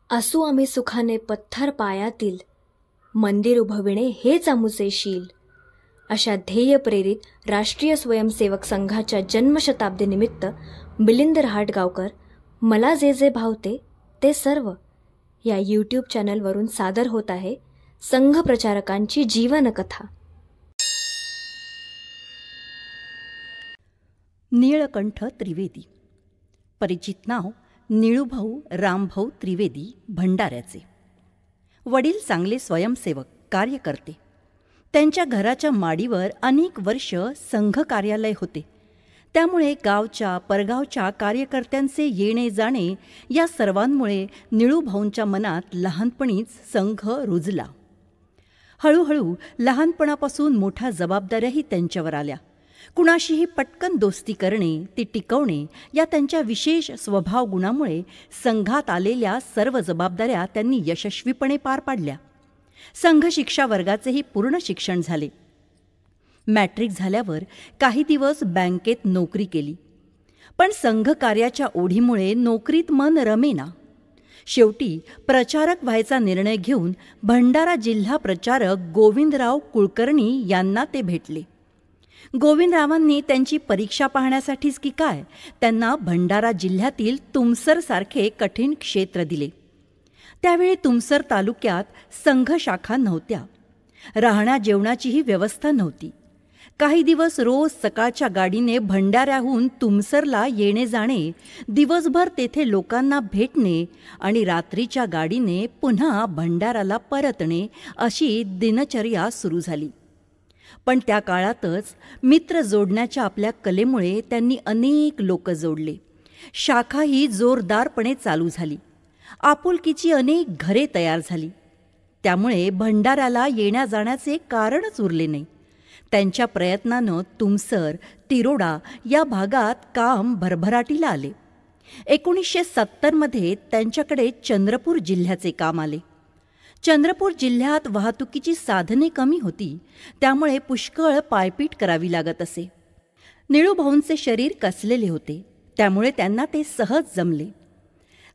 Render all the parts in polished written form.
असू आम्ही सुखाने पत्थर पायातील, मंदिर उभविणे हेच आमुचे शील. अशा ध्येयप्रेरित राष्ट्रीय स्वयंसेवक संघाच्या जन्मशताब्दीनिमित्त मिलिंद रहाटगावकर मला जे जे भावते ते सर्व या यूट्यूब चॅनलवरून सादर होत आहे संघ प्रचारकांची जीवनकथा. नीळकंठ त्रिवेदी. परिचित नाव निळूभाऊ रामभाऊ त्रिवेदी, भंडाऱ्याचे. वडील चांगले स्वयंसेवक, कार्यकर्ते. त्यांच्या घराच्या माडीवर अनेक वर्ष संघ कार्यालय होते. त्यामुळे गावच्या परगावच्या कार्यकर्त्यांचे येणे जाणे या सर्वांमुळे निळूभाऊंच्या मनात लहानपणीच संघ रुजला. हळूहळू लहानपणापासून मोठ्या जबाबदाऱ्याही त्यांच्यावर आल्या. कुणाशीही पटकन दोस्ती करणे, ती टिकवणे या त्यांच्या विशेष स्वभाव गुणामुळे संघात आलेल्या सर्व जबाबदाऱ्या त्यांनी यशस्वीपणे पार पाडल्या. संघ शिक्षा वर्गाचेही पूर्ण शिक्षण झाले. मॅट्रिक झाल्यावर काही दिवस बँकेत नोकरी केली. पण संघ कार्याच्या ओढीमुळे नोकरीत मन रमेना. शेवटी प्रचारक व्हायचा निर्णय घेऊन भंडारा जिल्हा प्रचारक गोविंदराव कुलकर्णी यांना ते भेटले. गोविंदरावांनी त्यांची परीक्षा पाहण्यासाठीच की काय त्यांना भंडारा जिल्ह्यातील तुमसरसारखे कठीण क्षेत्र दिले. त्यावेळी तुमसर तालुक्यात संघ शाखा नव्हत्या. राहण्या जेवणाचीही व्यवस्था नव्हती. काही दिवस रोज सकाळच्या गाडीने भंडाऱ्याहून तुमसरला येणे जाणे, दिवसभर तेथे लोकांना भेटणे आणि रात्रीच्या गाडीने पुन्हा भंडाराला परतणे अशी दिनचर्या सुरू झाली. पण त्या काळातच मित्र जोडण्याच्या आपल्या कलेमुळे त्यांनी अनेक लोक जोडले. शाखा ही जोरदारपणे चालू झाली. आपुलकीची अनेक घरे तयार झाली. त्यामुळे भंडाऱ्याला येण्या जाण्याचे कारणच उरले नाही. त्यांच्या प्रयत्नानं तुमसर, तिरोडा या भागात काम भरभराटीला आले. 1970मध्ये त्यांच्याकडे चंद्रपूर जिल्ह्याचे काम आले. चंद्रपूर जिल्ह्यात वाहतुकीची साधने कमी होती. त्यामुळे पुष्कळ पायपीट करावी लागत असे. निळूभाऊंचे शरीर कसलेले होते. त्यामुळे त्यांना ते सहज जमले.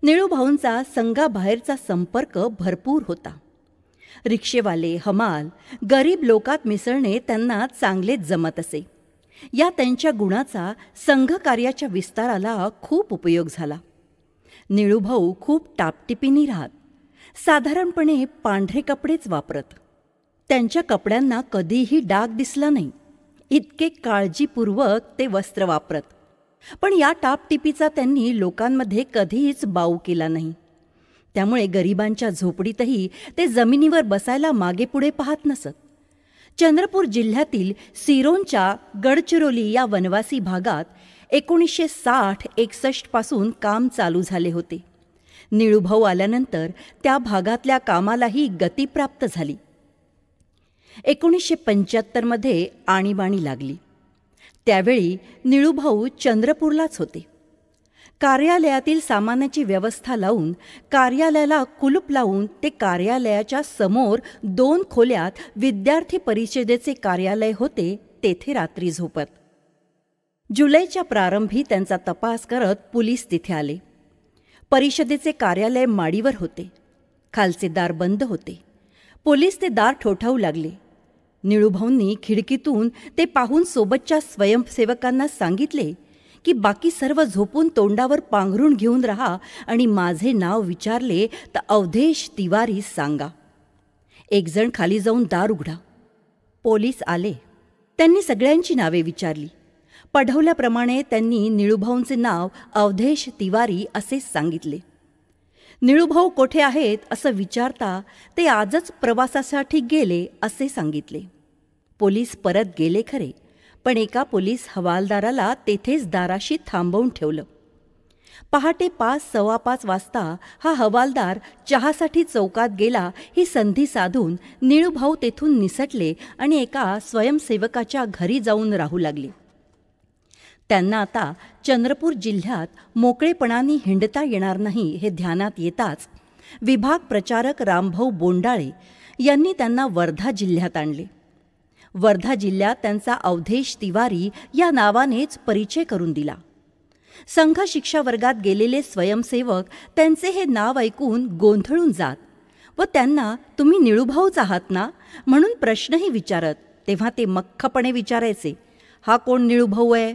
निळूभाऊंचा संघाबाहेरचा संपर्क भरपूर होता. रिक्षेवाले, हमाल, गरीब लोकात मिसळणे त्यांना चांगलेच जमत असे. या त्यांच्या गुणाचा संघ कार्याच्या विस्ताराला खूप उपयोग झाला. निळूभाऊ खूप टापटिपीने राहत. साधारणपणे पांढरे कपडेच वापरत. त्यांच्या कपड्यांना कधीही डाग दिसला नाही. इतके काळजीपूर्वक ते वस्त्र वापरत. पण या टापटिपीचा त्यांनी लोकांमध्ये कधीच बाऊ केला नाही. त्यामुळे गरिबांच्या झोपडीतही ते जमिनीवर बसायला मागेपुढे पाहत नसत. चंद्रपूर जिल्ह्यातील सिरोंच्या गडचिरोली या वनवासी भागात 1960-61 पासून काम चालू झाले होते. निळूभाऊ आल्यानंतर त्या भागातल्या कामालाही गती प्राप्त झाली. 1975मध्ये आणीबाणी लागली. त्यावेळी निळूभाऊ चंद्रपूरलाच होते. कार्यालयातील सामानाची व्यवस्था लावून, कार्यालयाला कुलूप लावून ते कार्यालयाच्या समोर 2 खोल्यात विद्यार्थी परिषदेचे कार्यालय होते, तेथे रात्री झोपत. जुलैच्या प्रारंभी त्यांचा तपास करत पोलीस तिथे आले. परिषदेचे कार्यालय माडीवर होते. खालचे दार बंद होते. पोलीस ते दार ठोठावू लागले. निळूभाऊंनी खिडकीतून ते पाहून सोबतच्या स्वयंसेवकांना सांगितले की बाकी सर्व झोपून तोंडावर पांघरून घेऊन राहा आणि माझे नाव विचारले तर अवधेश तिवारी सांगा. एकजण खाली जाऊन दार उघडा. पोलीस आले. त्यांनी सगळ्यांची नावे विचारली. पढवल्याप्रमाणे त्यांनी निळूभाऊंचे नाव अवधेश तिवारी असेच सांगितले. निळूभाऊ कोठे आहेत असं विचारता ते आजच प्रवासासाठी गेले असे सांगितले. पोलीस परत गेले खरे, पण एका पोलीस हवालदाराला तेथेच दाराशी थांबवून ठेवलं. पहाटे 5-5:15 वाजता हा हवालदार चहासाठी चौकात गेला. ही संधी साधून निळूभाऊ तेथून निसटले आणि एका स्वयंसेवकाच्या घरी जाऊन राहू लागले. त्यांना आता चंद्रपूर जिल्ह्यात मोकळेपणाने हिंडता येणार नाही हे ध्यानात येताच विभाग प्रचारक रामभाऊ बोंडाळे यांनी त्यांना वर्धा जिल्ह्यात आणले. वर्धा जिल्ह्यात त्यांचा अवधेश तिवारी या नावानेच परिचय करून दिला. संघ शिक्षा वर्गात गेलेले स्वयंसेवक त्यांचे हे नाव ऐकून गोंधळून जात व त्यांना तुम्ही निळूभाऊच आहात ना म्हणून प्रश्नही विचारत. तेव्हा ते मख्खपणे विचारायचे, हा कोण निळूभाऊ आहे?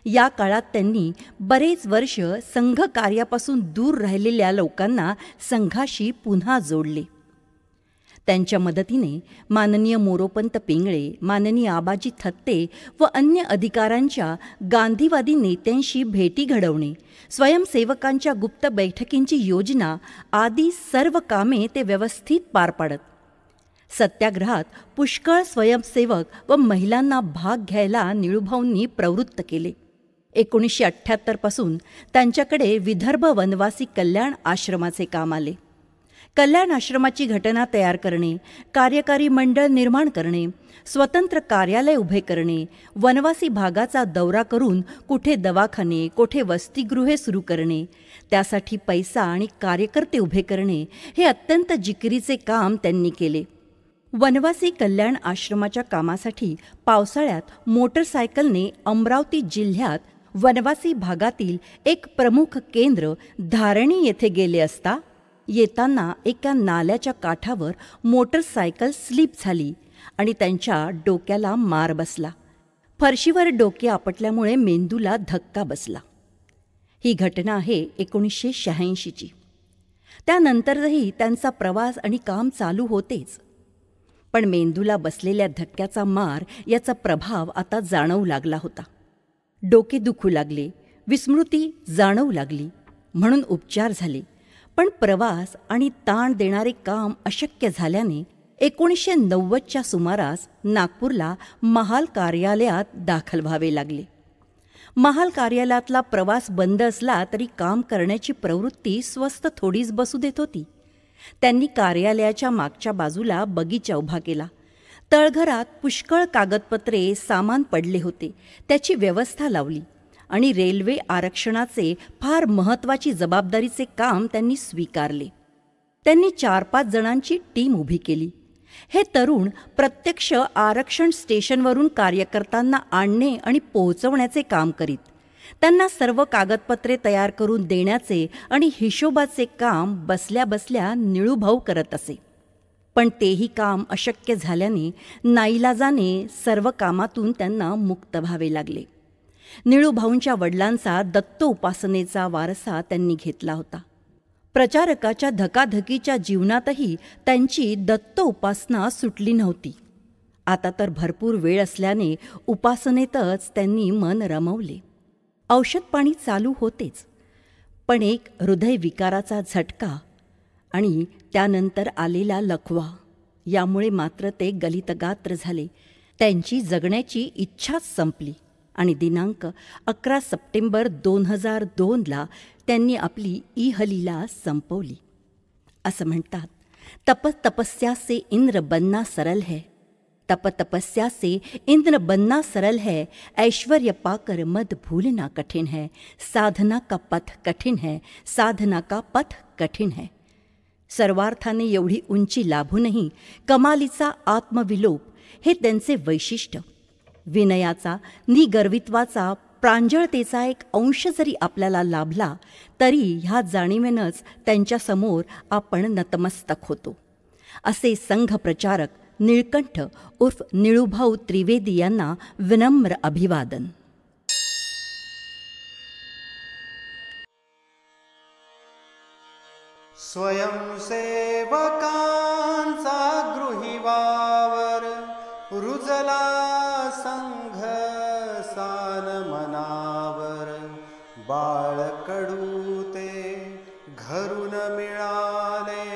या काळात त्यांनी बरेच वर्ष संघ कार्यापासून दूर राहिलेल्या लोकांना संघाशी पुन्हा जोडले. त्यांच्या मदतीने माननीय मोरोपंत पिंगळे, माननीय आबाजी थत्ते व अन्य अधिकाऱ्यांच्या गांधीवादी नेत्यांशी भेटी घडवणे, स्वयंसेवकांच्या गुप्त बैठकींची योजना आदी सर्व कामे ते व्यवस्थित पार पाडत. सत्याग्रहात पुष्कळ स्वयंसेवक व महिलांना भाग घ्यायला निळूभाऊंनी प्रवृत्त केले. 1978 पासून त्यांच्याकडे विदर्भ वनवासी कल्याण आश्रमाचे काम आले. कल्याण आश्रमाची घटना तयार करणे, कार्यकारी मंडळ निर्माण करणे, स्वतंत्र कार्यालय उभे करणे, वनवासी भागाचा दौरा करून कुठे दवाखाने, कुठे वसतिगृहे सुरू करणे, त्यासाठी पैसा आणि कार्यकर्ते उभे करणे हे अत्यंत जिकिरीचे काम त्यांनी केले. वनवासी कल्याण आश्रमाच्या कामासाठी पावसाळ्यात मोटरसायकलने अमरावती जिल्ह्यात वनवासी भागातील एक प्रमुख केंद्र धारणी येथे गेले असता येताना एका नाल्याच्या काठावर मोटरसायकल स्लिप झाली आणि त्यांच्या डोक्याला मार बसला. फरशीवर डोके आपटल्यामुळे मेंदूला धक्का बसला. ही घटना आहे 1986ची. त्यानंतरही त्यांचा प्रवास आणि काम चालू होतेच. पण मेंदूला बसलेल्या धक्क्याचा मार याचा प्रभाव आता जाणवू लागला होता. डोके दुखू लागले, विस्मृती जाणवू लागली, म्हणून उपचार झाले. पण प्रवास आणि ताण देणारे काम अशक्य झाल्याने 1990च्या सुमारास नागपूरला महाल कार्यालयात दाखल व्हावे लागले. महाल कार्यालयातला प्रवास बंद असला तरी काम करण्याची प्रवृत्ती स्वस्थ थोडीच बसू देत होती. त्यांनी कार्यालयाच्या मागच्या बाजूला बगीचा उभा केला. तळघरात पुष्कळ कागदपत्रे, सामान पडले होते, त्याची व्यवस्था लावली आणि रेल्वे आरक्षणाचे फार महत्त्वाची जबाबदारीचे काम त्यांनी स्वीकारले. त्यांनी 4-5 जणांची टीम उभी केली. हे तरुण प्रत्यक्ष आरक्षण स्टेशनवरून कार्यकर्त्यांना आणणे आणि पोहोचवण्याचे काम करीत. त्यांना सर्व कागदपत्रे तयार करून देण्याचे आणि हिशोबाचे काम बसल्या बसल्या निळूभाऊ करत असे. पण तेही काम अशक्य झाल्याने नाईलाजाने सर्व कामातून त्यांना मुक्त व्हावे लागले. निळूभाऊंच्या वडिलांचा दत्तोपासनेचा वारसा त्यांनी घेतला होता. प्रचारकाच्या धकाधकीच्या जीवनातही त्यांची दत्तोपासना सुटली नव्हती. आता तर भरपूर वेळ असल्याने उपासनेतच त्यांनी मन रमवले. औषधपाणी चालू होतेच, पण एक हृदयविकाराचा झटका आणि त्यानंतर आलेला लकवा यामुळे मात्र ते गलितगात्र झाले. त्यांची जगण्याची इच्छाच संपली आणि दिनांक 11 सप्टेंबर 2002ला त्यांनी आपली इहलीला संपवली. असं म्हणतात, तपस्या से इंद्र बनना सरल है, तपस्या से इंद्र बनना सरल है, ऐश्वर्य पाकर मद भूलना कठिन है, साधना का पथ कठिन है, साधना का पथ कठिन है. सर्वार्थाने एवढी उंची लाभूनही कमालीचा आत्मविलोप हे त्यांचे वैशिष्ट्य. विनयाचा, निगर्वित्वाचा, प्रांजळतेचा एक अंश जरी आपल्याला लाभला तरी ह्या जाणीवेनंच त्यांच्यासमोर आपण नतमस्तक होतो. असे संघ प्रचारक निळकंठ उर्फ निळूभाऊ त्रिवेदी यांना विनम्र अभिवादन. स्वयंसेवकांचा गृही वावर रुजला संघ सान मनावर, बाळकडू ते घरून मिळाले,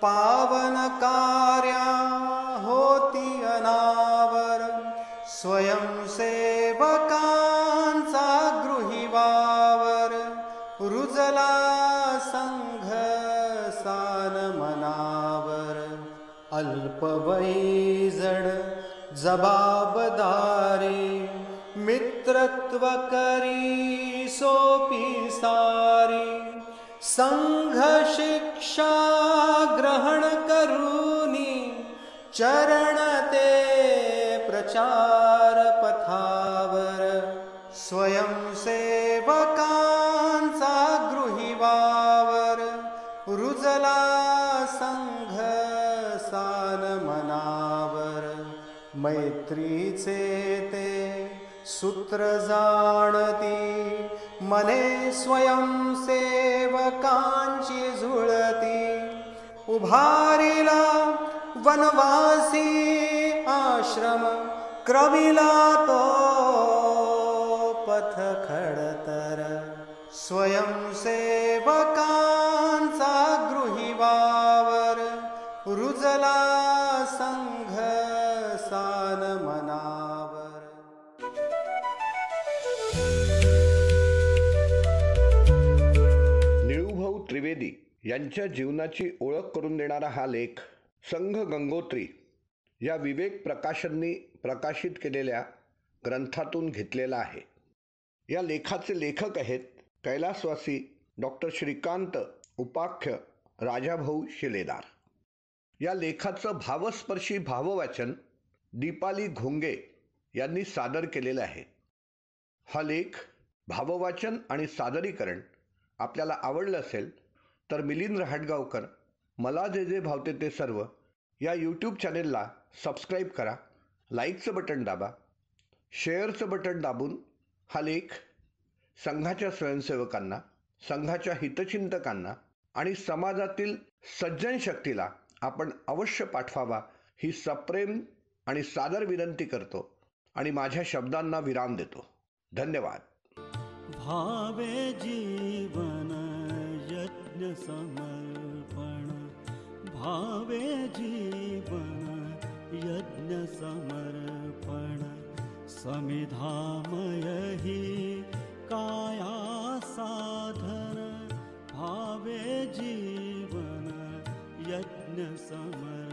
पावन कार्या होती अनावर. स्वयंसेवकांचा गृही वावर रुजला संघ सान मनावर, अल्पवयी जड जबाबदारी, मित्रत्व करी सोपी सारी, संघ शिक्षा ग्रहण करूनी, चरण ते प्रचार पथावर. स्वयंसेवकांचा मैत्रीचे ते सूत्र जाणती, मने स्वयंसेवकांची झुळती. उभारिला वनवासी आश्रम, क्रमिला तो पथ खडतर. स्वयंसेवकांचा गृही वावर, रुजला संघ सान मनावर. निळूभाऊ त्रिवेदी यांच्या जीवनाची ओळख करून देणारा हा लेख संघ गंगोत्री या विवेक प्रकाशननी प्रकाशित केलेल्या ग्रंथातून घेतलेला आहे. या लेखाचे लेखक आहेत कैलासवासी डॉक्टर श्रीकांत उपाख्य राजाभाऊ शिलेदार. या लेखाचं भावस्पर्शी भाववाचन दीपाली घोंगे यांनी सादर केलेलं आहे. हा लेख, भाववाचन आणि सादरीकरण आपल्याला आवडलं असेल तर मिलिंद रहाटगावकर मला जे जे भावते ते सर्व या यूट्यूब चॅनेलला सबस्क्राईब करा, लाईकचं बटन दाबा, शेअरचं बटन दाबून हा लेख संघाच्या स्वयंसेवकांना, संघाच्या हितचिंतकांना आणि समाजातील सज्जन शक्तीला आपण अवश्य पाठवावा ही सप्रेम आणि सादर विनंती करतो आणि माझ्या शब्दांना विराम देतो. धन्यवाद. भावे जीवन यज्ञ समर्पण, भावे जीवन यज्ञ समर्पण. समिधामय हि काया साधन, भावे जीवन यज्ञ समर्पण.